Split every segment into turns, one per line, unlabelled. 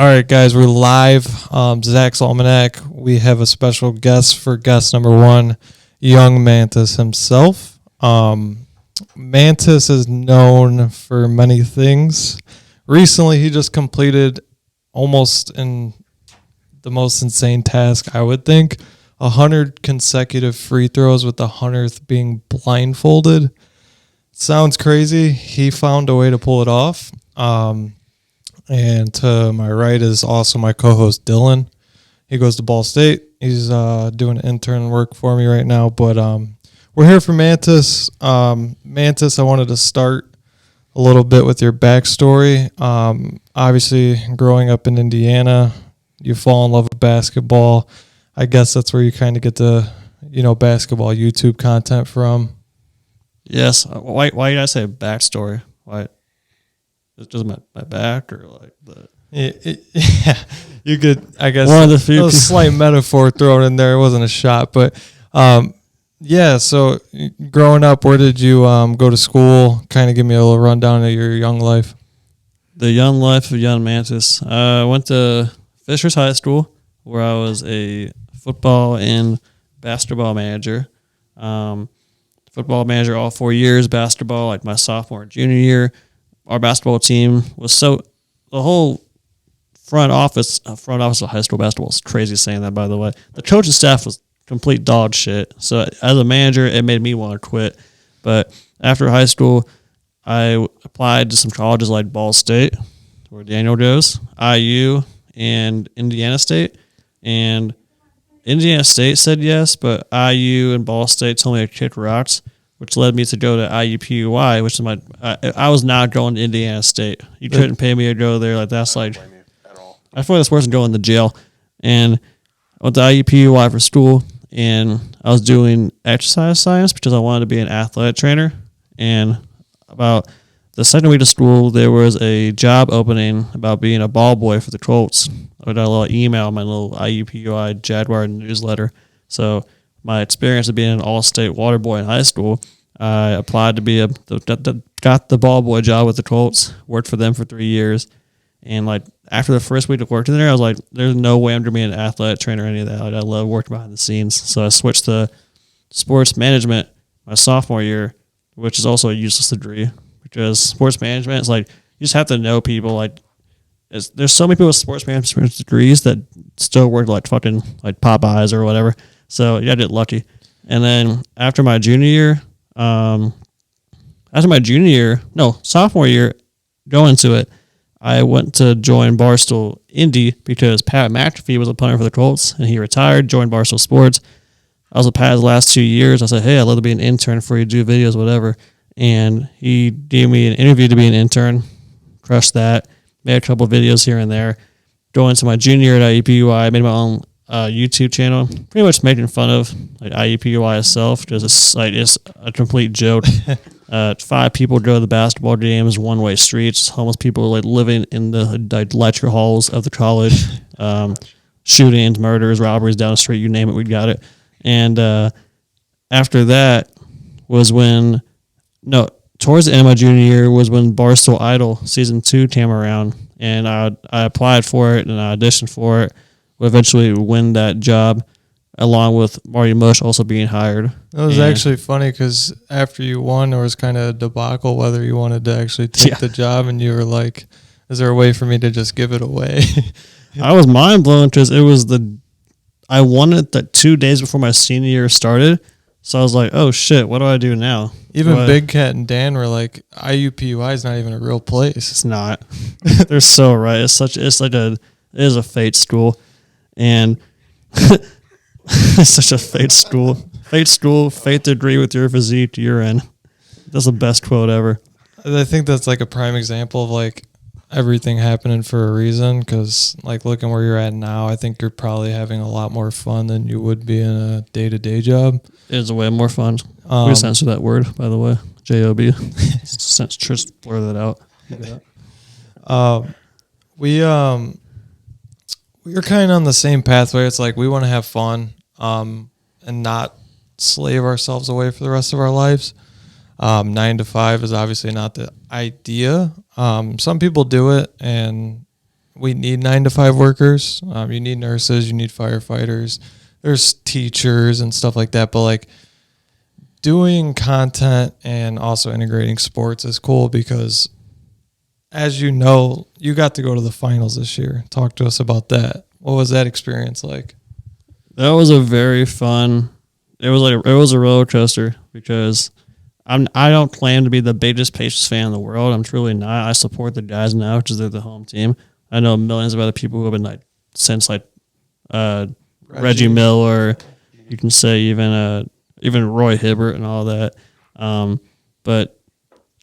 All right, guys, we're live. Zach's Almanac. We have a special guest for guest number one, young Mantis himself. Mantis is known for many things. Recently, he just completed almost in the most insane task, I would think, 100 consecutive free throws with the 100th being blindfolded. Sounds crazy. He found a way to pull it off. And to my right is also my co-host, Dylan. He goes to Ball State. He's doing intern work for me right now. But we're here for Mantis. Mantis, I wanted to start a little bit with your backstory. Obviously, growing up in Indiana, you fall in love with basketball. I guess that's where you kind of get the, basketball YouTube content from.
Yes. Why did I say backstory? Why? Just my back or like the...
Yeah, you could, I guess,
one of the few
a slight metaphor thrown in there. It wasn't a shot, but so growing up, where did you go to school? Kind of give me a little rundown of your young life.
The young life of young Mantis. I went to Fishers High School, where I was a football and basketball manager. Football manager all 4 years, basketball like my sophomore and junior year. Our basketball team was the whole front office of high school basketball is crazy saying that, by the way. The coaching staff was complete dog shit. So as a manager, it made me want to quit. But after high school, I applied to some colleges like Ball State, where Daniel goes, IU, and Indiana State. And Indiana State said yes, but IU and Ball State told me to kick rocks, which led me to go to IUPUI, which is I was not going to Indiana State. You couldn't pay me to go there. Like, that's like, I feel like that's worse than going to jail. And I went to IUPUI for school, and I was doing exercise science because I wanted to be an athletic trainer. And about the second week of school, there was a job opening about being a ball boy for the Colts. I got a little email in my little IUPUI Jaguar newsletter. So my experience of being an all-state water boy in high school, I applied to got the ball boy job with the Colts, worked for them for 3 years. And like after the first week of working there, I was like, there's no way I'm going to be an athletic trainer or any of that. Like, I love working behind the scenes. So I switched to sports management my sophomore year, which is also a useless degree because sports management is like, you just have to know people. Like, there's so many people with sports management degrees that still work like fucking like Popeyes or whatever. So yeah, I get lucky. And then after my sophomore year, going into it, I went to join Barstool Indy because Pat McAfee was a punter for the Colts, and he retired, joined Barstool Sports. I was with Pat the last 2 years. I said, hey, I'd love to be an intern for you, do videos, whatever. And he gave me an interview to be an intern, crushed that, made a couple of videos here and there. Going into my junior year at IUPUI, I made my own YouTube channel, pretty much making fun of like IUPUI itself, because it's a complete joke. 5 people go to the basketball games, one-way streets, homeless people like living in the lecture halls of the college, shootings, murders, robberies down the street, you name it, we got it. And after that was towards the end of my junior year was when Barstool Idol Season 2 came around, and I applied for it and I auditioned for it. Would eventually win that job, along with Marty Mush also being hired.
That was actually funny because after you won, there was kind of a debacle whether you wanted to actually take the job, and you were like, is there a way for me to just give it away?
I was mind blown because I won it that 2 days before my senior year started. So I was like, oh shit, what do I do now?
Even Big Cat and Dan were like, IUPUI is not even a real place.
It's not. They're so right. It is a fate school. And it's such a fate school. Fate to agree with your physique, you're in. That's the best quote ever.
I think that's like a prime example of like everything happening for a reason, because like looking where you're at now, I think you're probably having a lot more fun than you would be in a day-to-day job.
It is a way more fun. We censor that word, by the way. J-O-B. Just blur that out.
We're kind of on the same pathway. It's like we want to have fun and not slave ourselves away for the rest of our lives. 9 to 5 is obviously not the idea. Some people do it, and we need 9-to-5 workers. You need nurses, you need firefighters, there's teachers and stuff like that. But like doing content and also integrating sports is cool because, as you know, you got to go to the finals this year. Talk to us about that. What was that experience like?
That was a very fun. It was a roller coaster because I don't claim to be the biggest Pacers fan in the world. I'm truly not. I support the guys now because they're the home team. I know millions of other people who have been like since like Reggie Miller. You can say even Roy Hibbert and all that. But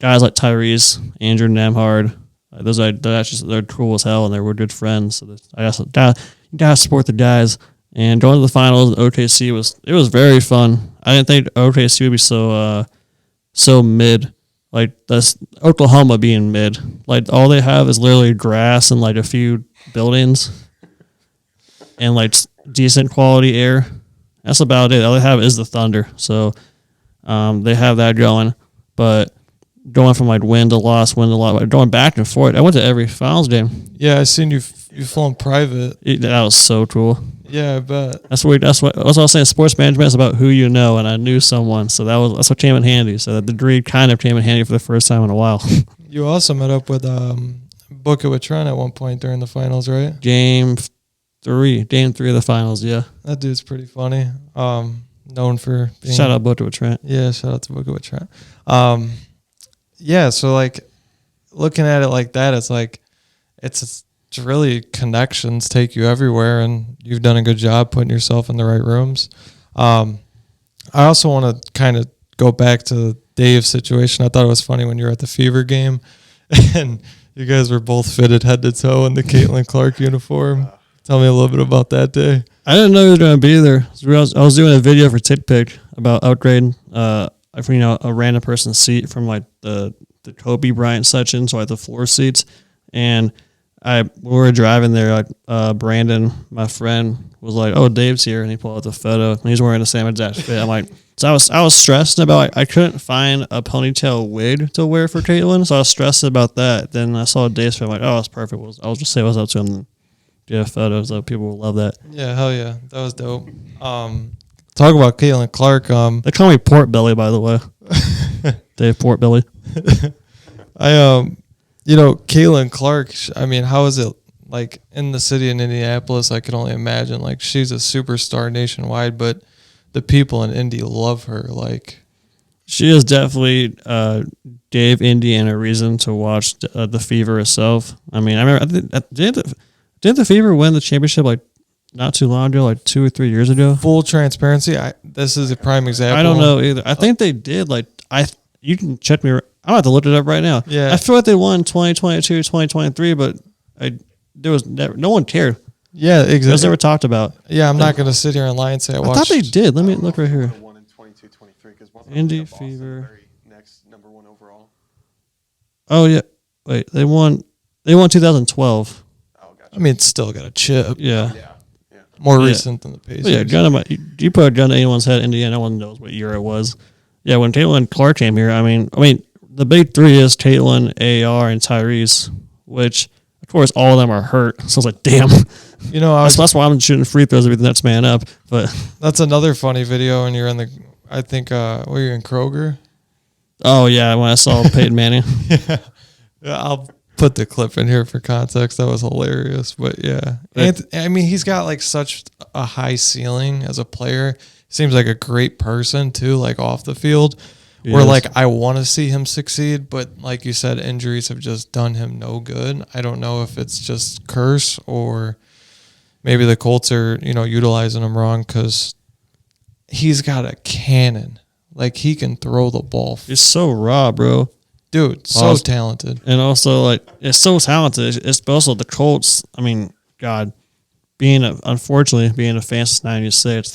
guys like Tyrese, Andrew Nemhard, they're cool as hell and they were good friends. So I guess you gotta support the guys. And going to the finals, OKC was very fun. I didn't think OKC would be so mid. Like that's Oklahoma being mid. Like all they have is literally grass and like a few buildings and like decent quality air. That's about it. All they have is the Thunder. So they have that going. But going from like win to loss, going back and forth. I went to every finals game.
Yeah, I seen you flown private.
That was so cool.
Yeah, I bet.
That's what I was saying. Sports management is about who you know, and I knew someone, so that's what came in handy. So that degree kind of came in handy for the first time in a while.
You also met up with Book It with Trent at one point during the finals, right?
Game 3 of the finals. Yeah,
that dude's pretty funny. Known for being,
shout out Book It with Trent.
Yeah, shout out to Book It with Trent. Yeah, so like looking at it like that, it's like it's really connections take you everywhere, and you've done a good job putting yourself in the right rooms. I also want to kind of go back to Dave's situation. I thought it was funny when you were at the Fever game and you guys were both fitted head to toe in the Caitlin Clark uniform. Tell me a little bit about that day.
I didn't know you were going to be there. I was doing a video for Tik about upgrading a random person's seat from like the Kobe Bryant section, so like the floor seats. And we were driving there, like Brandon, my friend, was like, "Oh, Dave's here," and he pulled out the photo, and he's wearing the same exact fit. I'm like, so I was stressed about I couldn't find a ponytail wig to wear for Caitlin, so I was stressed about that. Then I saw Dave's fit, I'm like, "Oh, that's perfect." I'll just say what's up to him and get a photo, so people will love that.
Yeah, hell yeah, that was dope. Talk about Caitlin Clark.
They call me Port Belly, by the way. Dave Port Belly.
Caitlin Clark, I mean, how is it like in the city in Indianapolis? I can only imagine. Like, she's a superstar nationwide, but the people in Indy love her. Like,
she is definitely gave Indiana a reason to watch the Fever itself. I mean, I remember, didn't the Fever win the championship like not too long ago, like 2 or 3 years ago?
Full transparency, this is a prime example.
I don't know either. I think they did. Like, you can check me. I'm about to look it up right now.
Yeah.
I feel like they won 2022, 2023, but there was no one cared.
Yeah, exactly.
It was never talked about.
Yeah, I'm not going to sit here and lie and say I watched.
I thought they did. Let me look right here.
Won in 22, 23 because
Indy Fever.
Very next number 1 overall.
Oh yeah. Wait, they won 2012.
Oh, gotcha.
I mean, it's still got a chip.
Yeah.
Yeah.
More recent than the Pacers.
But yeah, you put a gun to anyone's head, Indiana, no one knows what year it was. Yeah, when Caitlin Clark came here, I mean, the big three is Caitlin, AR, and Tyrese, which, of course, all of them are hurt. So I was like, damn. That's why I'm shooting free throws to be the next man up. But
that's another funny video when you're in the, I think, were you in Kroger?
Oh, yeah, when I saw Peyton Manning.
Yeah, I'll put the clip in here for context. That was hilarious. But, yeah. He's got, like, such a high ceiling as a player. Seems like a great person, too, like, off the field. Where, like, I want to see him succeed, but like you said, injuries have just done him no good. I don't know if it's just curse or maybe the Colts are, utilizing him wrong because he's got a cannon. Like, he can throw the ball.
He's so raw, bro.
Dude, so talented.
And also, like, it's so talented. It's also the Colts. I mean, God, unfortunately, being a fan since 96,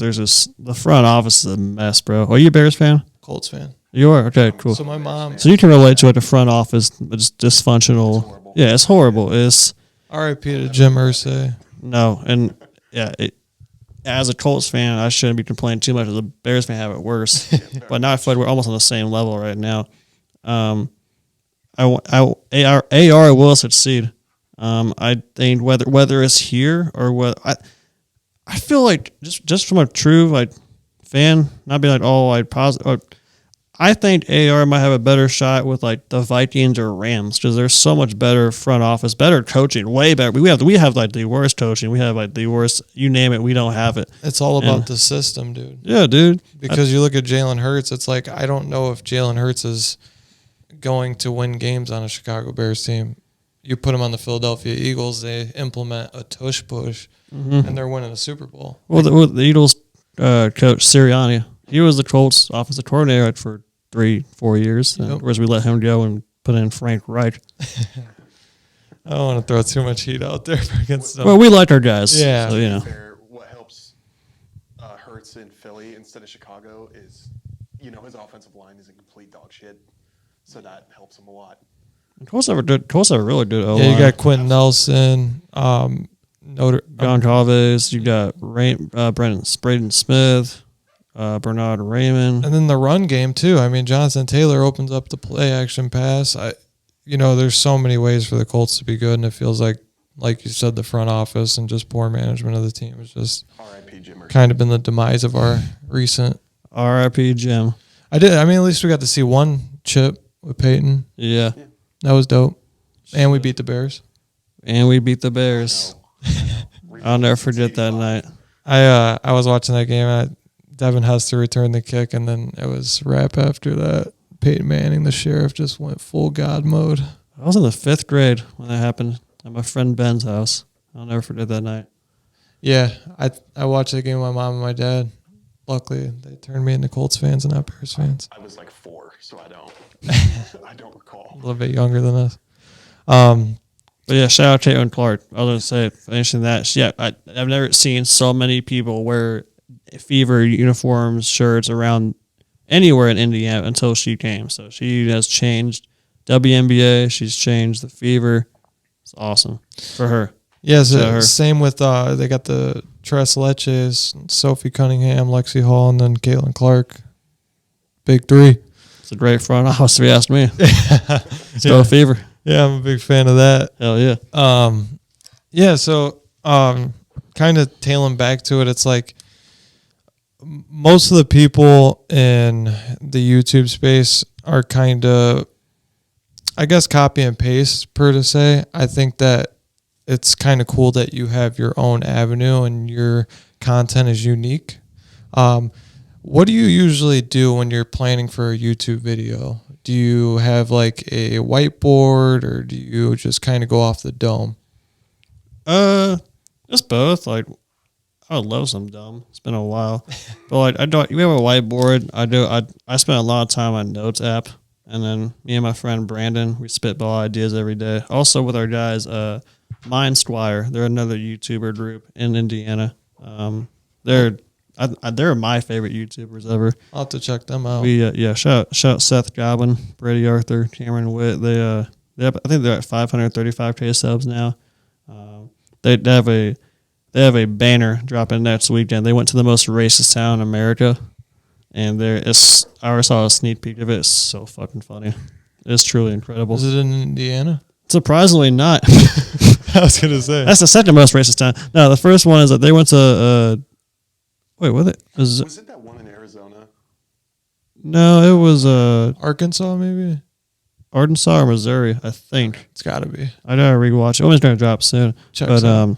the front office is a mess, bro. Are you a Bears fan?
Colts fan.
You are? Okay, cool.
So my mom.
So you can relate to it, the front office, but it's dysfunctional. It's horrible. It's
R.I.P. to Jim Irsay.
No, and yeah, as a Colts fan, I shouldn't be complaining too much. As a Bears fan, have it worse. But now I feel like we're almost on the same level right now. AR will succeed. I think whether it's here or what I feel like just from a true like fan, not be like I think AR might have a better shot with like the Vikings or Rams because they're so much better front office, better coaching, way better. We have like the worst coaching. We have like the worst. You name it, we don't have it.
It's all about the system, dude.
Yeah, dude.
Because you look at Jalen Hurts, it's like I don't know if Jalen Hurts is going to win games on a Chicago Bears team. You put him on the Philadelphia Eagles, they implement a tush push, and they're winning a Super Bowl.
Well, the Eagles coach Sirianni, he was the Colts offensive coordinator for 3-4 years, whereas we let him go and put in Frank Reich.
I don't want to throw too much heat out there against them.
Well, we like our guys.
Yeah.
So, you know.
What helps Hurts in Philly instead of Chicago is, his offensive line is a complete dog shit, so that helps him a lot.
Colts have a really good O-line.
Yeah, you got Quentin Nelson,
John Calves, you got Braden Smith, Bernard Raymond.
and then the run game too. I mean, Jonathan Taylor opens up the play action pass. There's so many ways for the Colts to be good, and it feels like you said, the front office and just poor management of the team has just
R.I.P. Jim.
kind of been the demise of our recent.
R.I.P. Jim.
At least we got to see one chip with Peyton.
Yeah.
That was dope. And we beat the Bears.
And we beat the Bears. I'll never forget that night.
I was watching that game. Devin Hester returned the kick, and then it was wrap after that. Peyton Manning, the sheriff, just went full God mode.
I was in the 5th grade when that happened at my friend Ben's house. I'll never forget that night.
Yeah, I watched that game with my mom and my dad. Luckily, they turned me into Colts fans and not Bears fans.
I was like 4, so I don't recall.
A little bit younger than us.
But yeah, shout out to Caitlin Clark. I was going to say, finishing that. Yeah, I've never seen so many people wear Fever uniforms, shirts around anywhere in Indiana until she came. So she has changed WNBA. She's changed the Fever. It's awesome for her.
Yeah, same with they got the Tres Leches, Sophie Cunningham, Lexi Hall, and then Caitlin Clark. Big 3.
It's a great front office, if you ask me. Still Fever.
Yeah, I'm a big fan of that.
Hell yeah.
So kind of tailing back to it, it's like most of the people in the YouTube space are kind of, I guess, copy and paste per se. I think that it's kind of cool that you have your own avenue and your content is unique. What do you usually do when you're planning for a YouTube video? Do you have like a whiteboard, or do you just kind of go off the dome?
Just both. Like, I would love some dumb. It's been a while, but like we have a whiteboard. I spend a lot of time on Notes app, and then me and my friend Brandon, we spitball ideas every day. Also with our guys, Mind Squire. They're another YouTuber group in Indiana. They're my favorite YouTubers ever.
I'll have to check them out.
Shout Seth Goblin, Brady Arthur, Cameron Witt. I think they're at 535K subs now. They have a banner dropping next weekend. They went to the most racist town in America, and I already saw a sneak peek of it. It's so fucking funny. It's truly incredible.
Is it in Indiana?
Surprisingly not.
I was gonna say
That's the second most racist town. No, the first one is that they went to wait, was it?
Was it that one in Arizona?
No, it was
Arkansas, maybe.
Arkansas or Missouri, I think.
It's got to be.
I gotta rewatch it. It's gonna drop soon.
Checks out.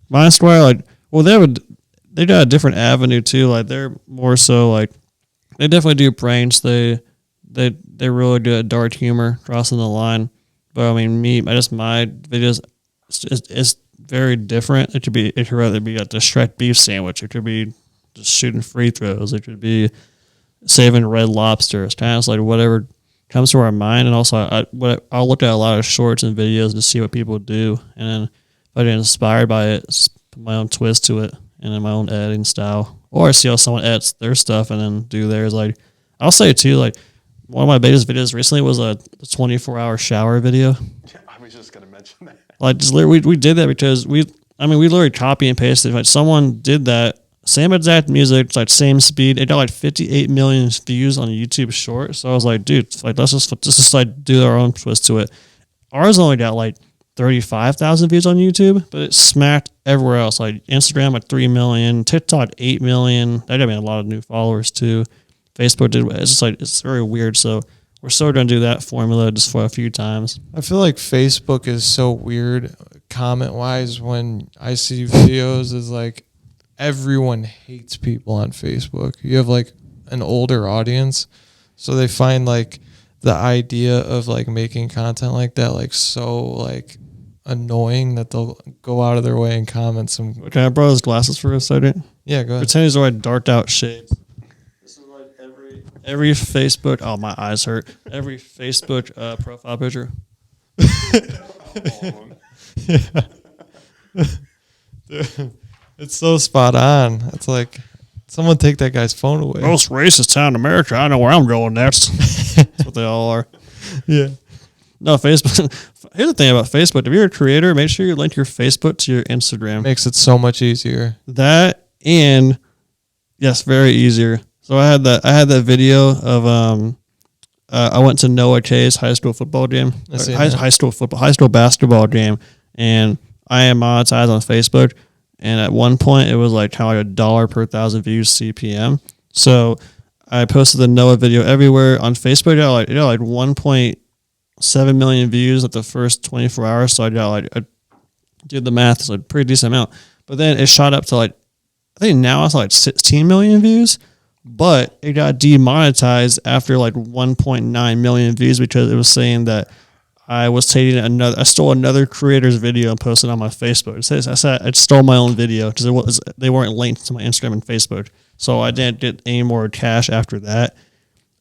Mind Square, they got a different avenue too. Like, they're more so like, they definitely do pranks. They really do dark humor, crossing the line. But I mean, my videos, it's very different. It could rather be like the Shrek beef sandwich. It could be just shooting free throws. It could be saving Red Lobster. It's kind of like whatever comes to our mind. And also, I'll look at a lot of shorts and videos to see what people do, and then if I get inspired by it, put my own twist to it, and then my own editing style. Or I see how someone edits their stuff and then do theirs. Like, I'll say too, like, one of my biggest videos recently was a 24-hour shower video.
Yeah, I was just gonna mention that.
Like, just we did that because we literally copy and pasted. Like, someone did that, same exact music, like same speed. It got like 58 million views on YouTube Short. So I was like, dude, like let's just like do our own twist to it. Ours only got like 35,000 views on YouTube, but it smacked everywhere else. Like Instagram at 3 million, TikTok 8 million. That got me a lot of new followers too. Facebook did. It's just like it's very weird. So we're still going to do that formula just for a few times.
I feel like Facebook is so weird comment wise when I see videos is like everyone hates people on Facebook. You have like an older audience, so they find like the idea of like making content like that like so like annoying that they'll go out of their way and comment some.
Can I borrow his glasses for a second?
Yeah, go ahead.
Pretend these are like darked out shades. This is like every Facebook. Oh, my eyes hurt. Every Facebook profile picture.
Dude, it's so spot on. It's like someone take that guy's phone away.
Most racist town in America. I know where I'm going next. That's what they all are.
Yeah.
No, Facebook. Here's the thing about Facebook. If you're a creator, make sure you link your Facebook to your Instagram.
Makes it so much easier.
That and yes, very easier. So I had that video of I went to Noah K's high school football game, high school basketball game, and I am monetized on Facebook. And at one point, it was like kind of like $1 per 1,000 views CPM. So I posted the Noah video everywhere on Facebook. It got like 1.7 million views at the first 24 hours. So I did the math. It's like a pretty decent amount. But then it shot up to like, I think now it's like 16 million views. But it got demonetized after like 1.9 million views because it was saying that I was taking I stole another creator's video and posted it on my Facebook. I stole my own video because they weren't linked to my Instagram and Facebook. So I didn't get any more cash after that.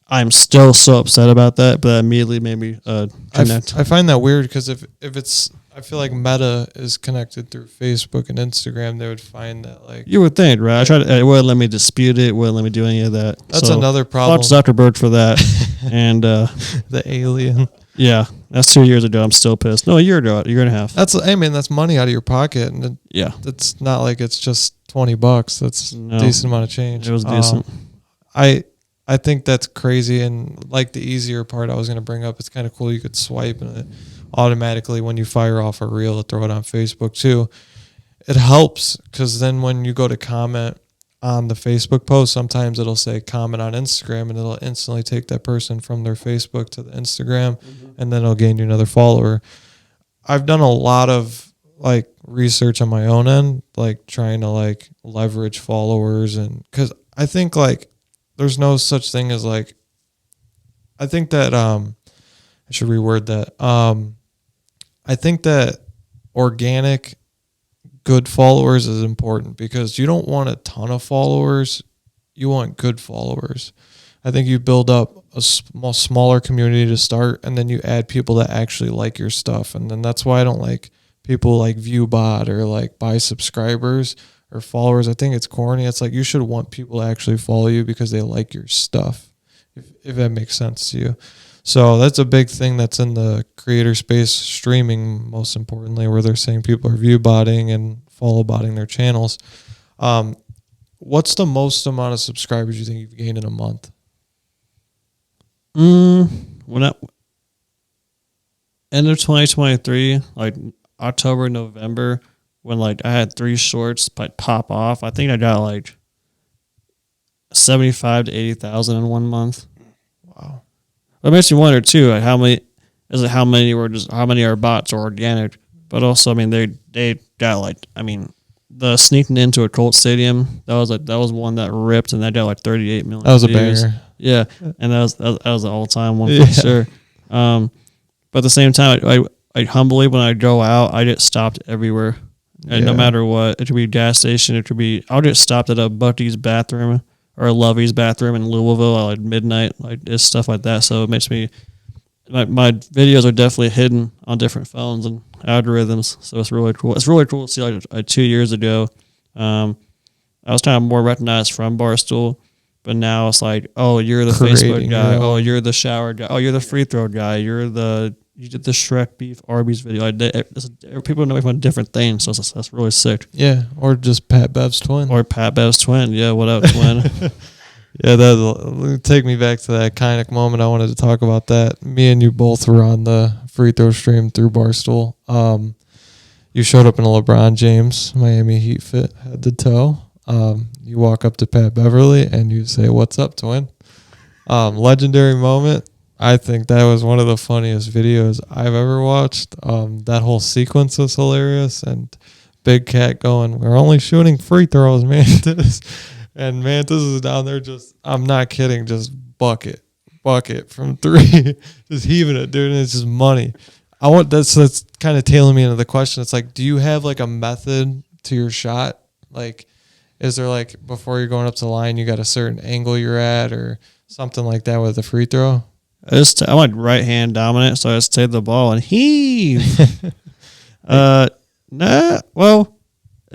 I'm still so upset about that, but that immediately made me connect.
I find that weird because if it's, I feel like Meta is connected through Facebook and Instagram, they would find that like
you would think, right? It wouldn't let me dispute it. Wouldn't let me do any of that.
That's another problem.
Fuck Zuckerberg for that. And
the alien.
Yeah, that's 2 years ago. I'm still pissed. No, a year ago, a year and a half.
That's money out of your pocket, and it's not like it's just $20. That's a decent amount of change.
It was decent.
I think that's crazy, and like the easier part I was going to bring up, it's kind of cool. You could swipe and it automatically when you fire off a reel, throw it on Facebook too. It helps because then when you go to comment on the Facebook post, sometimes it'll say comment on Instagram, and it'll instantly take that person from their Facebook to the Instagram, and then it'll gain you another follower. I've done a lot of like research on my own end, like trying to like leverage followers, and because I think like there's no such thing as like, I think that I should reword that. I think that organic good followers is important because you don't want a ton of followers. You want good followers. I think you build up a smaller community to start, and then you add people that actually like your stuff. And then that's why I don't like people like ViewBot or like buy subscribers or followers. I think it's corny. It's like you should want people to actually follow you because they like your stuff, if that makes sense to you. So that's a big thing that's in the creator space, streaming most importantly, where they're saying people are view botting and follow botting their channels. What's the most amount of subscribers you think you've gained in a month?
End of 2023, like October, November, when like I had 3 shorts like pop off, I think I got like 75 to 80,000 in 1 month.
Wow.
It makes you wonder too, like how many are bots or organic? But also, I mean, they got like, I mean, the sneaking into a Colts stadium, that was one that ripped, and that got like 38 million.
That was
views.
a banger.
Yeah, and that was an all time one for sure. But at the same time, I humbly, when I go out, I get stopped everywhere, and no matter what, it could be a gas station, it could be, I'll get stopped at a Buc-ee's bathroom or a Lovey's bathroom in Louisville at like midnight, like it's stuff like that. So it makes me, my videos are definitely hidden on different phones and algorithms. So it's really cool. It's really cool to see like 2 years ago, I was kind of more recognized from Barstool, but now it's like, oh, you're the Facebook guy. Oh, you're the shower guy. Oh, you're the free throw guy. You did the Shrek beef Arby's video. People know me from different things, so that's really sick.
Yeah, or just Pat Bev's twin.
Yeah, what up, twin?
Yeah, that'll take me back to that iconic moment. I wanted to talk about that. Me and you both were on the free throw stream through Barstool. You showed up in a LeBron James Miami Heat fit head to toe. You walk up to Pat Beverly and you say, "What's up, twin?" Legendary moment. I think that was one of the funniest videos I've ever watched. That whole sequence was hilarious. And Big Cat going, "We're only shooting free throws, Mantis." And Mantis is down there just, I'm not kidding, just bucket from three. Just heaving it, dude. And it's just money. That's kind of tailing me into the question. It's like, do you have like a method to your shot? Like, is there like, before you're going up to the line, you got a certain angle you're at or something like that with a free throw?
I'm like right hand dominant, so I just take the ball and heave. Well,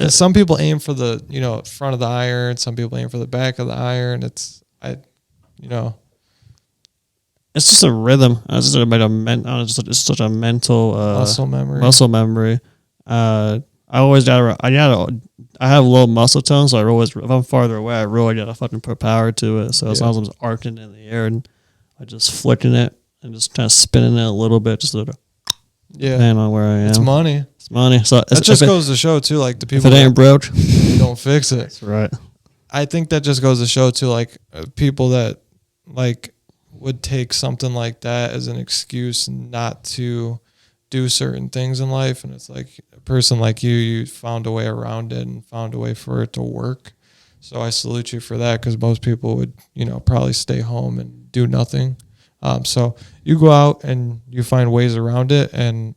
some people aim for the front of the iron. Some people aim for the back of the iron. It's
just a rhythm. It's just such a mental
muscle memory.
I always I have low muscle tone, so if I'm farther away, I really gotta fucking put power to it. So as long as I'm just arcing it in the air and I just flicking it and just kind of spinning it a little bit, just depending on where I am.
It's money.
So
that just goes to show too, like the people
if it ain't broke,
don't fix it.
That's right.
I think that just goes to show too, like people that like would take something like that as an excuse not to do certain things in life. And it's like a person like you found a way around it and found a way for it to work. So I salute you for that, because most people would, probably stay home and do nothing. So you go out and you find ways around it. And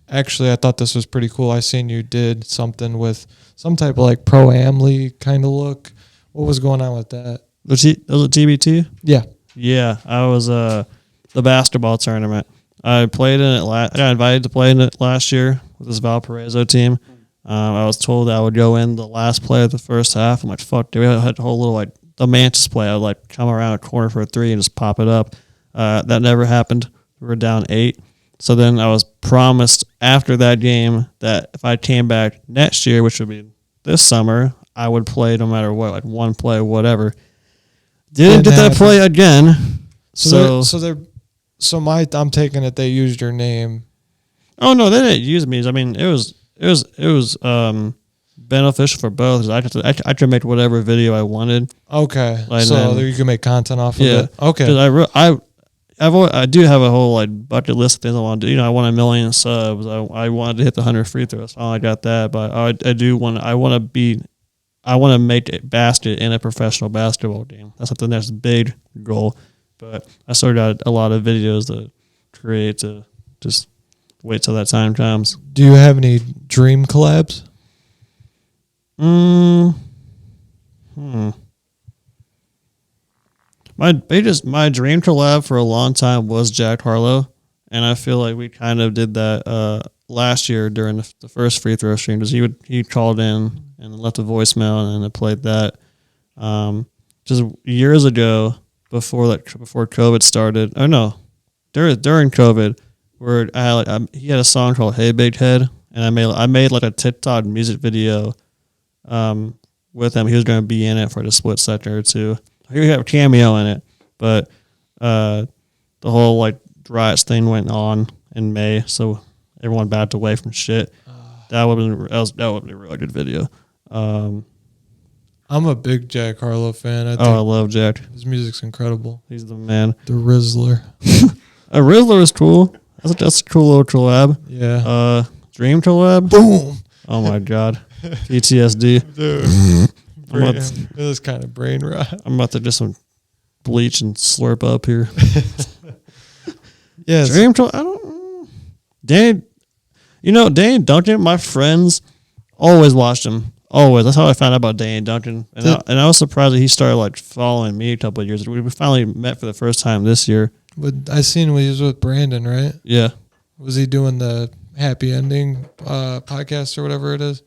actually, I thought this was pretty cool. I seen you did something with some type of like pro-am league kind of look. What was going on with that?
Was it TBT?
Yeah.
Yeah, I was the basketball tournament. I played in it. I got invited to play in it last year with this Valparaiso team. I was told I would go in the last play of the first half. I'm like, fuck, dude. We had a whole little the Mantis play. I would like come around a corner for a three and just pop it up. That never happened. We were down 8. So then I was promised after that game that if I came back next year, which would be this summer, I would play no matter what, like one play, whatever. Didn't get that play again.
I'm taking it they used your name.
Oh no, they didn't use me. I mean, it was beneficial for both. I could make whatever video I wanted.
Okay, so you can make content off of it. Okay,
because I do have a whole bucket list of things I want to do. I want 1 million subs. I wanted to hit the 100 free throws. I got that, but I want to make a basket in a professional basketball game. That's the next big goal. But I still got a lot of videos to create to just wait till that time comes.
Do you have any dream collabs?
My dream collab for a long time was Jack Harlow, and I feel like we kind of did that last year during the first free throw stream, because he called in and left a voicemail, and I played that. Just years ago, before COVID started. Oh no, during COVID, where he had a song called "Hey Big Head," and I made like a TikTok music video with him. He was going to be in it for the split second or two. He had a cameo in it, but the whole riots thing went on in May, so everyone backed away from shit. That would have been a really good video.
I'm a big Jack Harlow fan.
I love Jack.
His music's incredible.
He's the man.
The Rizzler.
A Rizzler is cool. That's a cool little collab.
Yeah.
Dream collab.
Boom.
Oh my god. PTSD.
Dude. This kind of brain rot.
I'm about to just some bleach and slurp up here.
Yes.
Dream collab. I don't. Danny Duncan. My friends always watched him. Always. That's how I found out about Danny Duncan. And I was surprised that he started following me a couple of years ago. We finally met for the first time this year.
But I seen when he was with Brandon, right?
Yeah.
Was he doing the happy ending podcast or whatever it is?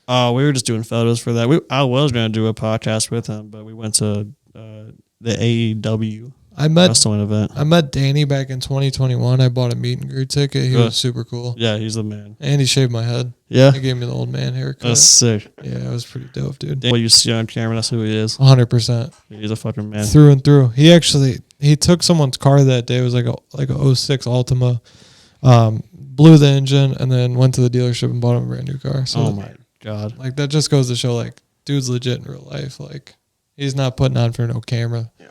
We were just doing photos for that. I was going to do a podcast with him, but we went to the AEW wrestling event.
I met Danny back in 2021. I bought a meet and greet ticket. He was super cool.
Yeah, he's the man.
And he shaved my head.
Yeah.
He gave me the old man haircut.
That's sick.
Yeah, it was pretty dope, dude.
What you see on camera, that's who he is.
100%.
He's a fucking man.
Through and through. He took someone's car that day. It was like a 06 Altima. blew the engine, and then went to the dealership and bought him a brand new car. So
Oh my God.
like that just goes to show like dude's legit in real life. Like he's not putting on for no camera.
Yeah.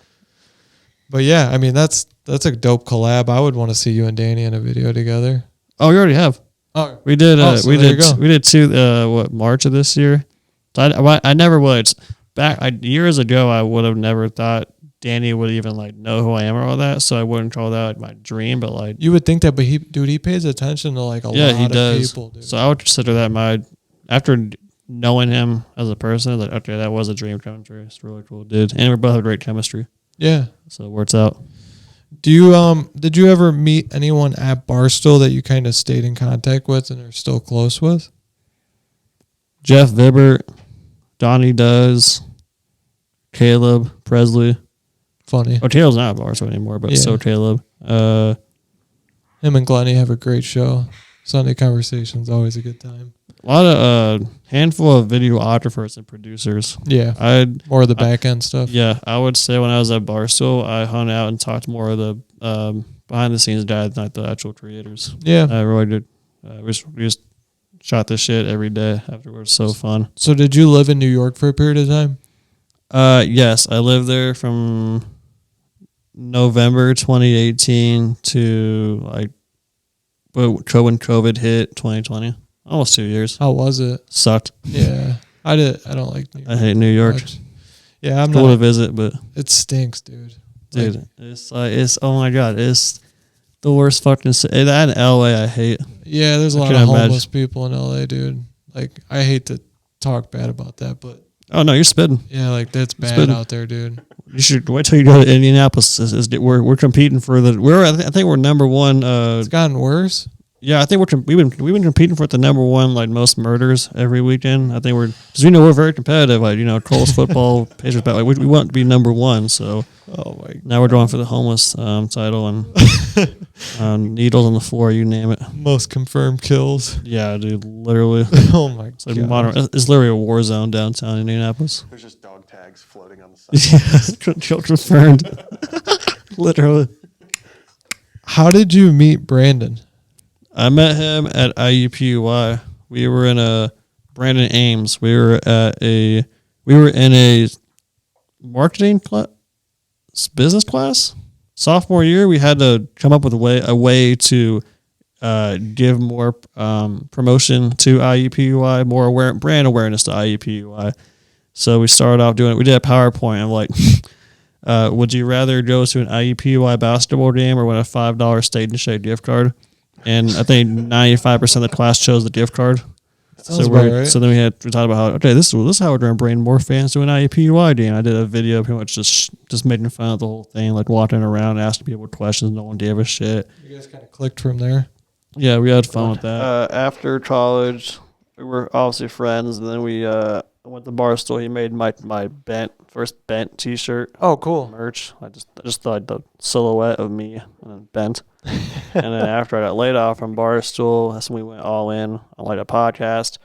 But yeah, I mean that's a dope collab. I would want to see you and Danny in a video together.
Oh, we already have.
Oh,
We did.
so
We
there you
did.
go.
We did two. March of this year. So I never would. Years ago, I would have never thought Danny would even like know who I am or all that. So I wouldn't call that like my dream. But like,
you would think that, but he pays attention to like a lot
he
of
does.
people, dude.
So I would consider that after knowing him as a person. Like, okay, that was a dream come true. It's really cool, dude. And we both have great chemistry.
Yeah.
So it works out.
Do you did you ever meet anyone at Barstool that you kind of stayed in contact with and are still close with?
Jeff Vibert, Donnie Does, Caleb Presley.
Funny.
Oh, Caleb's not at Barstool anymore, but
Yeah.
so Caleb.
Him and Glennie have a great show. Sunday Conversations, always a good time.
A lot of handful of videographers and producers.
Yeah. More of the back end stuff.
Yeah, I would say when I was at Barstool, I hung out and talked more of the behind the scenes guys, not the actual creators.
Yeah.
I really did. We just shot this shit every day afterwards. So fun.
So did you live in New York for a period of time?
Yes, I lived there from November 2018 to like when COVID hit 2020. Almost 2 years.
How was it?
Sucked.
Yeah. I don't like New York.
I hate New York.
much. Yeah, I'm
Cool to
not.
visit, but
It stinks, dude.
dude,
Like,
it's oh my God, it's the worst fucking city. That in LA, I hate.
yeah, there's a
I
lot
can
of
imagine.
homeless people in LA, dude. Like, I hate to talk bad about that, but
Oh no, you're spitting.
yeah, like that's bad
been-
out there, dude.
You should wait till you go to Indianapolis. We're competing for the. I think we're number one.
It's gotten worse.
Yeah, I think we've been competing for the number one like most murders every weekend. I think because we're very competitive. Like Coles football, Pacers, like we want to be number one. So
Oh my.
now we're going for the homeless title and needles on the floor, you name it.
Most confirmed kills.
Yeah, dude, literally.
Oh my
It's like
god.
modern. It's literally a war zone downtown Indianapolis.
There's just dog tags floating on the side.
Yeah, confirmed. Literally.
How did you meet Brandon?
I met him at IUPUI. We were in a Brandon Ames. We were in a marketing business class. Sophomore year, we had to come up with a way to give more promotion to IUPUI, more brand awareness to IUPUI. So we started off doing it. We did a PowerPoint of like, would you rather go to an IUPUI basketball game or win a $5 State and Shake gift card? And I think 95% of the class chose the gift card.
Sounds about right.
So then we talked about how, okay, this is how we're going to bring more fans to an IUPUI game. I did a video pretty much just making fun of the whole thing, like walking around asking people questions. No one gave a shit.
You guys kind of clicked from there.
Yeah, we had fun with that. After college, we were obviously friends, and then we went to Barstool. He made my first bent T-shirt.
Oh, cool.
Merch. I just thought the silhouette of me and then bent. And then after I got laid off from Barstool, that's when we went all in on like a podcast,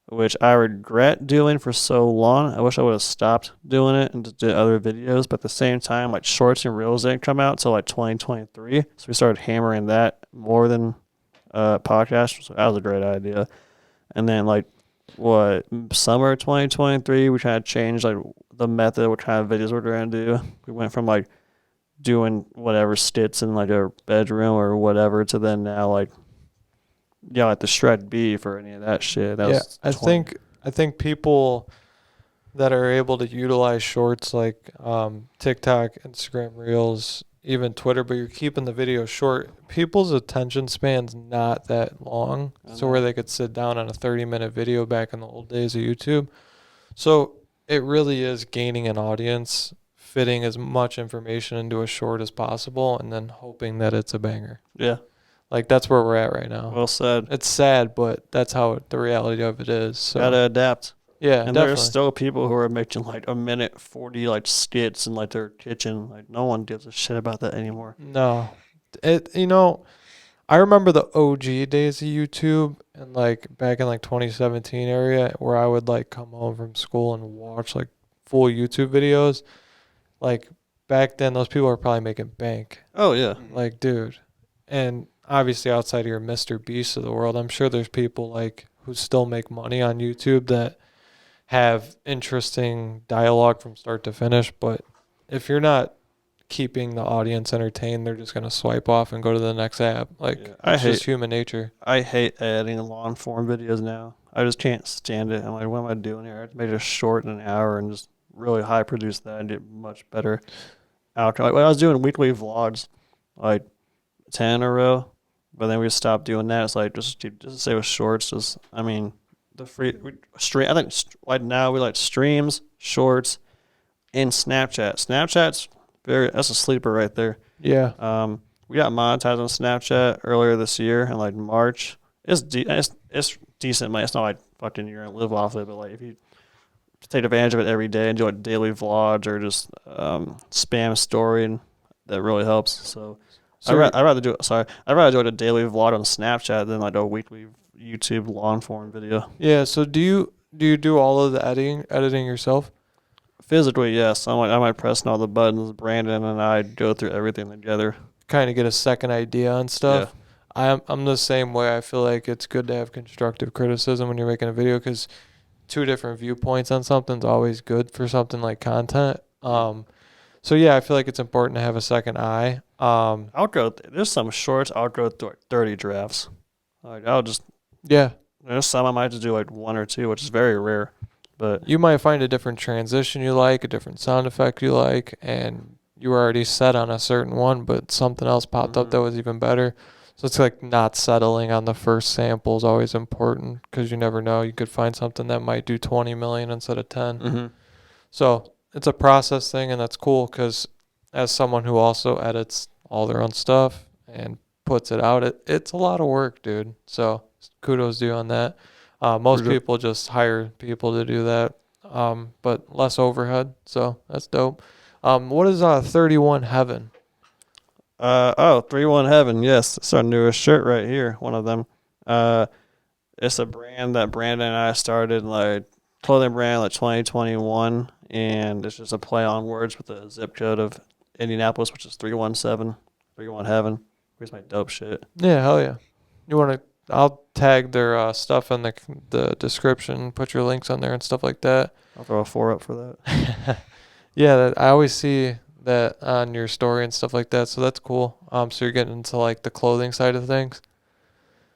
which I regret doing for so long. I wish I would have stopped doing it and just did other videos. But at the same time, like shorts and reels didn't come out till like 2023. So we started hammering that more than podcast. So that was a great idea. And then like summer 2023, we kind of changed like the method, what kind of videos we're going to do. We went from like doing whatever skits in like a bedroom or whatever to then now like the shred beef or any of that shit. That was
I think people that are able to utilize shorts like TikTok, Instagram Reels, even Twitter, but you're keeping the video short. People's attention span's not that long, so where they could sit down on a 30-minute video back in the old days of YouTube. So it really is gaining an audience, fitting as much information into a short as possible, and then hoping that it's a banger.
Yeah.
Like, that's where we're at right now.
Well said.
It's sad, but that's how the reality of it is. So
Gotta adapt.
yeah,
And
definitely.
there's still people who are making like a minute 40 like skits in like their kitchen. Like no one gives a shit about that anymore.
No. I remember the OG days of YouTube and like back in like 2017 area where I would like come home from school and watch like full YouTube videos. Like back then those people were probably making bank.
Oh yeah.
Like, dude. And obviously outside of your Mr. Beast of the world, I'm sure there's people like who still make money on YouTube that have interesting dialogue from start to finish. But if you're not keeping the audience entertained, they're just gonna swipe off and go to the next app. Like it's just human nature.
I hate editing long form videos now. I just can't stand it. I'm like, what am I doing here? I have to make it short in an hour and just really high produce that and get much better outcome. Like when I was doing weekly vlogs, like 10 in a row, but then we stopped doing that. It's like just say with shorts. I mean, the stream. I think right now we like streams, shorts, and Snapchat. Snapchat's that's a sleeper right there.
Yeah.
We got monetized on Snapchat earlier this year in like March. It's decent money. It's not like fucking you're gonna live off it, but like if you take advantage of it every day and do like daily vlogs or just spam story, and that really helps. So I'd rather do a daily vlog on Snapchat than like a weekly YouTube long form video.
Yeah. So do you do all of the editing yourself?
Physically, yes. I might press all the buttons. Brandon and I go through everything together.
Kind of get a second idea on stuff. Yeah. I'm the same way. I feel like it's good to have constructive criticism when you're making a video because two different viewpoints on something's always good for something like content. So yeah, I feel like it's important to have a second eye.
There's some shorts I'll go through like 30 drafts. Like there's some I might just do like one or two, which is very rare. But
you might find a different transition you like, a different sound effect you like, and you were already set on a certain one, but something else popped up that was even better. So it's like not settling on the first sample is always important because you never know. You could find something that might do 20 million instead of 10.
Mm-hmm.
So it's a process thing, and that's cool because as someone who also edits all their own stuff and puts it out, it's a lot of work, dude. So kudos to you on that. Most people just hire people to do that, but less overhead. So that's dope. What is 31 Heaven?
31 Heaven. Yes, it's our newest shirt right here. One of them. It's a brand that Brandon and I started, like clothing brand, like 2021, and it's just a play on words with the zip code of Indianapolis, which is 317, 31 Heaven. Here's my dope shit.
Yeah, hell yeah. You want to? I'll tag their stuff in the description, put your links on there and stuff like that.
I'll throw a 4 up for that.
Yeah, I always see that on your story and stuff like that, so that's cool. So you're getting into like the clothing side of things?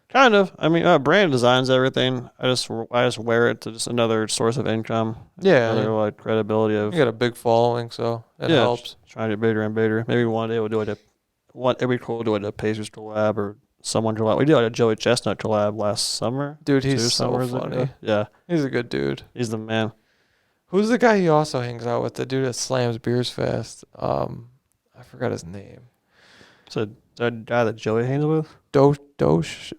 Kind of. I mean, brand designs everything. I just wear it to just another source of income.
Yeah.
Another like credibility of.
You got a big following, so it helps.
Trying to get bigger and bigger. Maybe one day we'll do it'd be cool to do a Pacers collab or someone collab. We did like a Joey Chestnut collab last summer.
Dude, he's so funny.
Yeah.
He's a good dude.
He's the man.
Who's the guy he also hangs out with? The dude that slams beers fast. I forgot his name.
So the guy that Joey hangs with?
Dosh.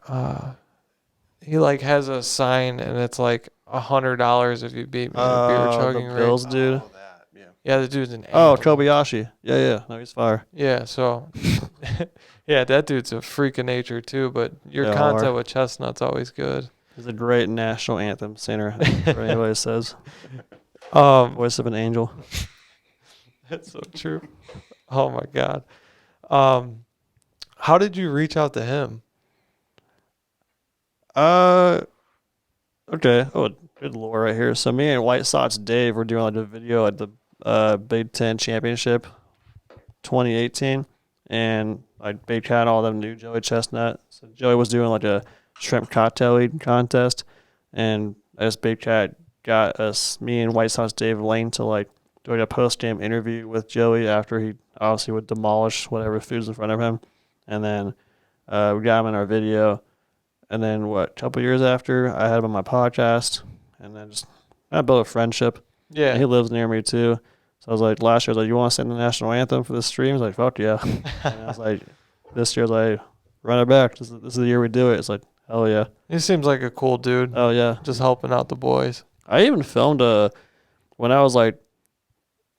He like has a sign and it's like $100 if you beat me in a beer chugging
the Bills dude.
Oh, that, yeah.
Yeah, the dude's an animal.
Kobayashi. Yeah. No, he's fire.
Yeah, so yeah, that dude's a freak of nature too. But your content with Chestnut's always good.
He's a great national anthem singer. Whatever anybody says. Voice of an angel.
That's so true. Oh my God. How did you reach out to him?
Okay. Oh, good lore right here. So me and White Sox Dave were doing like a video at the Big Ten Championship 2018, and like Big Cat, all of them knew Joey Chestnut. So Joey was doing like a shrimp cocktail eating contest, and as Big Cat got me and White Sox Dave Lane to like doing a post-game interview with Joey after he obviously would demolish whatever food's in front of him. And then we got him in our video. And then a couple years after, I had him on my podcast. And then I built a friendship.
Yeah.
And he lives near me too. So I was like, last year, I was like, you want to sing the national anthem for this stream? He's like, fuck yeah. And I was like, this year, I was like, run it back. This is the year we do it. It's like, hell yeah.
He seems like a cool dude.
Oh yeah.
Just helping out the boys.
I even filmed when I was like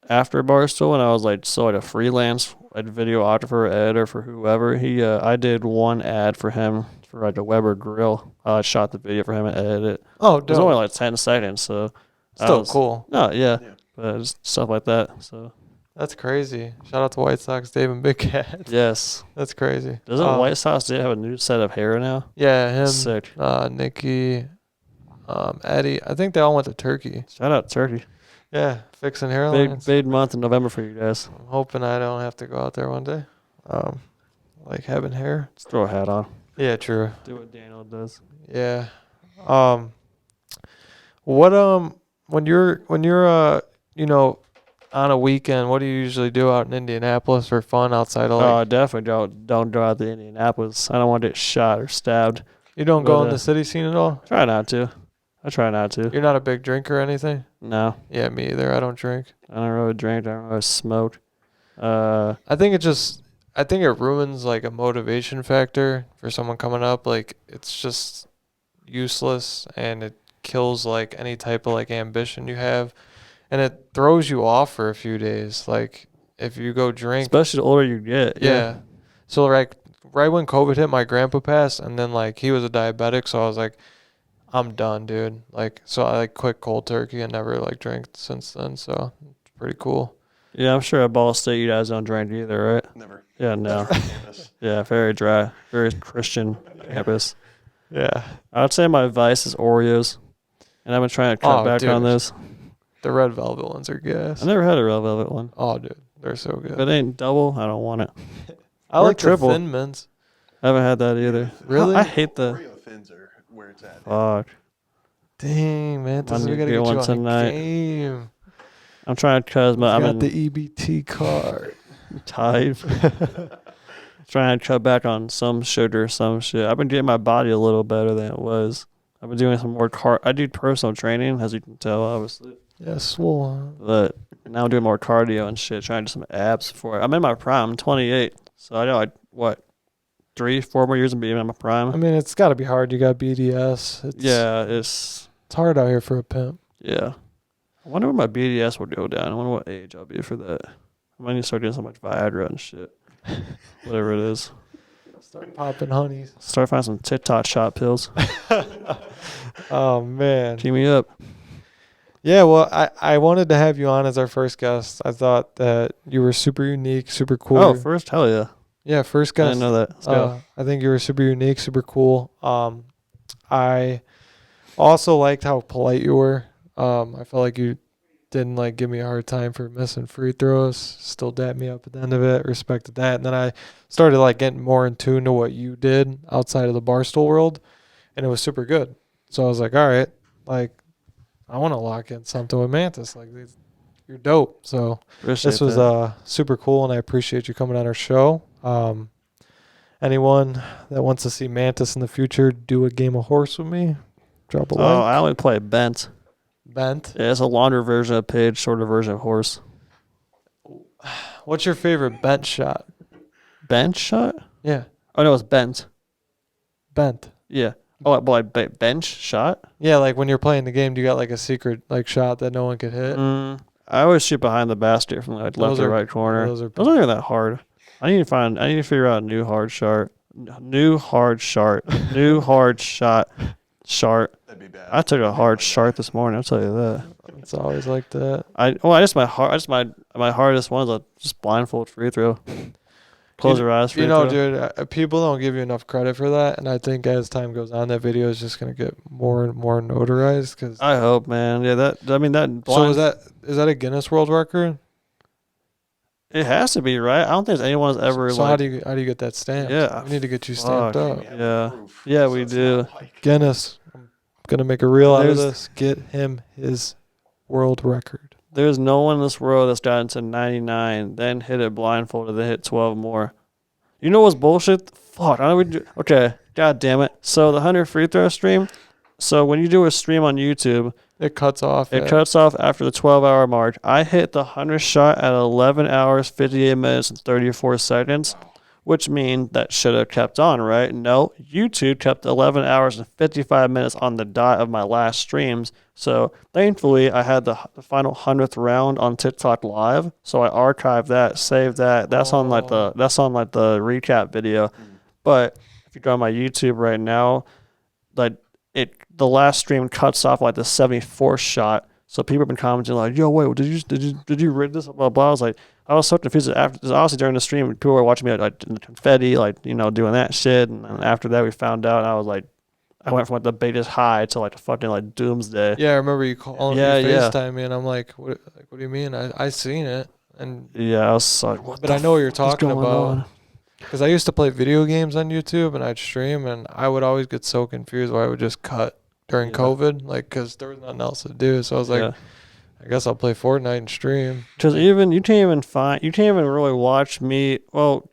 after Barstool, when I was like a freelance videographer, editor for whoever. I did one ad for him for like a Weber grill. I shot the video for him and edited it.
Oh,
dope. It was only like 10 seconds, so
still cool.
No, yeah. But just stuff like that. So
That's crazy. Shout out to White Sox, Dave and Big Cat.
Yes.
That's crazy.
Doesn't White Sox have a new set of hair now?
Yeah, him,
Sick.
Nikki, Eddie. I think they all went to Turkey.
Shout out Turkey.
Yeah, fixing hairlines.
Big month in November for you guys.
I'm hoping I don't have to go out there one day. Like having hair.
Just throw a hat on.
Yeah, true.
Do what Daniel does.
Yeah. When you're on a weekend, what do you usually do out in Indianapolis for fun outside of
I definitely don't go out to Indianapolis. I don't want to get shot or stabbed.
You don't go in the city scene at all?
Try not to. I try not to.
You're not a big drinker or anything?
No.
Yeah, me either. I don't drink.
I don't really drink. I don't really smoke.
I think it ruins like a motivation factor for someone coming up. Like it's just useless and it kills like any type of like ambition you have. And it throws you off for a few days. Like if you go drink,
especially the older you get.
Yeah. So like right when COVID hit, my grandpa passed, and then like he was a diabetic, so I was like, I'm done, dude. Like so I like quit cold turkey and never like drank since then. So it's pretty cool.
Yeah, I'm sure at Ball State you guys don't drink either, right?
Never.
Yeah, no. Yeah, very dry, very Christian campus.
Yeah.
I would say my vice is Oreos, and I've been trying to cut back on those.
The red velvet ones are gas.
I never had a red velvet one.
Oh, dude, they're so good.
If it ain't double, I don't want it.
I like triple. The Thin Mints.
I haven't had that either.
Really?
I hate the
Oreo Thins are where it's at.
Fuck.
Dang, man, we gotta get you on tonight. Game.
I'm trying to cause my.
I got the EBT card.
Tight. Trying to cut back on some sugar, some shit. I've been getting my body a little better than it was. I've been doing some more I do personal training, as you can tell, obviously.
Yeah, swole.
But now I'm doing more cardio and shit, trying to do some abs for it. I'm in my prime. I'm 28, so I know what 3-4 more years and being in my prime.
I mean, it's got to be hard. You got BDS.
It's
hard out here for a pimp.
Yeah. I wonder when my BDS will go down. I wonder what age I'll be for that. I might need to start doing so much Viagra and shit. Whatever it is.
Start popping honeys.
Start finding some Tik Tok shot pills.
Oh, man.
Keep me up.
Yeah, well, I wanted to have you on as our first guest. I thought that you were super unique, super cool.
Oh, first? Hell yeah.
Yeah, first guest.
I didn't know that. Let's go.
I think you were super unique, super cool. I also liked how polite you were. I felt like you didn't like give me a hard time for missing free throws. Still dapped me up at the end of it. Respected that. And then I started like getting more in tune to what you did outside of the Barstool world, and it was super good. So I was like, all right, like I want to lock in something with Mantis. Like you're dope. So this was super cool, and I appreciate you coming on our show. Anyone that wants to see Mantis in the future do a game of horse with me, drop a like.
Oh, I only play Bent.
Bent?
Yeah, it's a longer version of Page, shorter version of Horse.
What's your favorite bent shot?
Bench shot?
Yeah.
Oh, no, it's bent.
Bent.
Yeah. Oh, like bench shot?
Yeah, like when you're playing the game, do you got like a secret like shot that no one could hit?
I always shoot behind the basket from like left or right corner. Those aren't even that hard. I need to figure out a new hard shot. New hard shot.
That'd be bad.
I took a hard shot this morning. I'll tell you that.
It's always like that.
My hardest ones are just blindfold free throw. Close your eyes. Free throw.
Dude, people don't give you enough credit for that, and I think as time goes on, that video is just gonna get more and more notarized. Cause
I hope, man. Yeah, that.
So is that a Guinness World Record?
It has to be, right? I don't think anyone's ever.
So how do you get that stamped?
Yeah,
we need to get you stamped up.
Yeah, we do.
Guinness, I'm gonna make a reel out of this. Get him his world record.
There's no one in this world that's gotten to 99, then hit it blindfolded, then hit 12 more. You know what's bullshit? Fuck. Okay, god damn it. So the 100 free throw stream. So when you do a stream on YouTube,
it cuts off.
It cuts off after the 12-hour mark. I hit the 100 shot at 11 hours, 58 minutes, and 34 seconds, which means that should have kept on, right? No, YouTube kept 11 hours and 55 minutes on the dot of my last streams. So thankfully, I had the final 100th round on TikTok Live. So I archived that, saved that. That's on like the recap video. But if you go on my YouTube right now, like the last stream cuts off like the 74th shot. So people have been commenting like, "Yo, wait, did you read this?" Blah blah. I was so confused. After honestly during the stream, people were watching me like in the confetti, like doing that shit. And then after that, we found out, and I was like, I went from like the biggest high to like the fucking like doomsday.
Yeah, I remember you calling
Yeah,
me
yeah.
FaceTime me, and I'm like, what do you mean? I seen it, and
Yeah, I was like,
but I know what you're
fuck is
talking
going
about.
on?
Because I used to play video games on YouTube, and I'd stream, and I would always get so confused why I would just cut during
Yeah.
COVID, like because there was nothing else to do. So I was like,
Yeah.
I guess I'll play Fortnite and stream.
Because even you can't even really watch me. Well,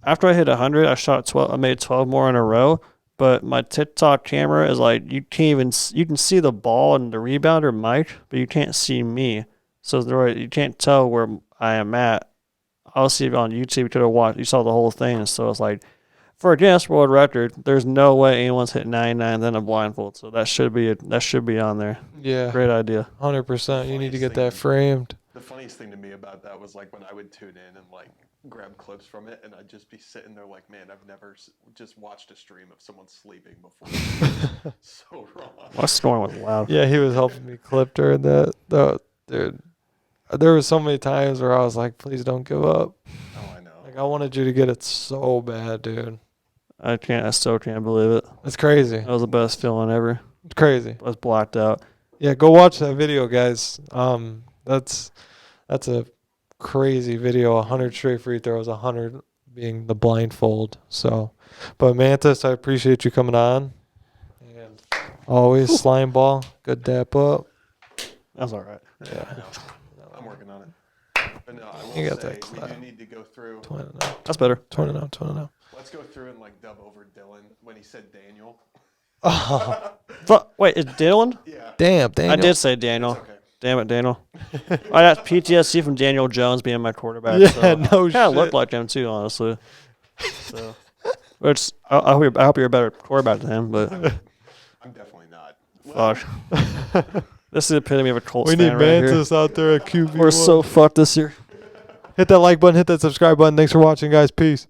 after I hit 100, I made 12 more in a row. But my TikTok camera is like you can see the ball and the rebounder mic, but you can't see me. So you can't tell where I am at. I'll see it on YouTube. You could have watched. You saw the whole thing, and so it's like for a Guinness World Record, there's no way anyone's hit 99 then a blindfold. So that should be on there.
Yeah,
Great idea.
100%. You need to get that framed.
The funniest thing to me about that was like when I would tune in and like grab clips from it, and I'd just be sitting there like, man, I've never just watched a stream of someone sleeping before. So wrong.
My snoring was loud.
Yeah, he was helping me clip during that. Dude, there was so many times where I was like, please don't give up.
Oh, I know.
Like, I wanted you to get it so bad, dude.
I still can't believe it.
It's crazy.
That was the best feeling ever.
It's crazy.
I was blacked out.
Yeah, go watch that video, guys. That's a crazy video. 100 straight free throws, 100 being the blindfold. So, but Mantis, I appreciate you coming on. And always slime ball, good dap up.
That's all right.
Yeah,
I'm working on it. But no, I will
You got
say
that
we
clap.
do need to go through.
20 now.
That's better.
20 now.
Let's go through and like dub over Dylan when he said Daniel.
Oh,
Wait, is Dylan?
Yeah.
damn.
I did say Daniel.
It's okay.
Damn it, Daniel. I got PTSD from Daniel Jones being my quarterback.
Yeah,
so
no
kind
shit.
of looked like him too, honestly. So, which I hope you're a better quarterback than him, but
I'm definitely not. Well,
fuck. This is the epitome of a Colts
We
fan
need
right
Mantis out there at QB.
here. We're so fucked this year.
Hit that like button, hit that subscribe button. Thanks for watching, guys. Peace.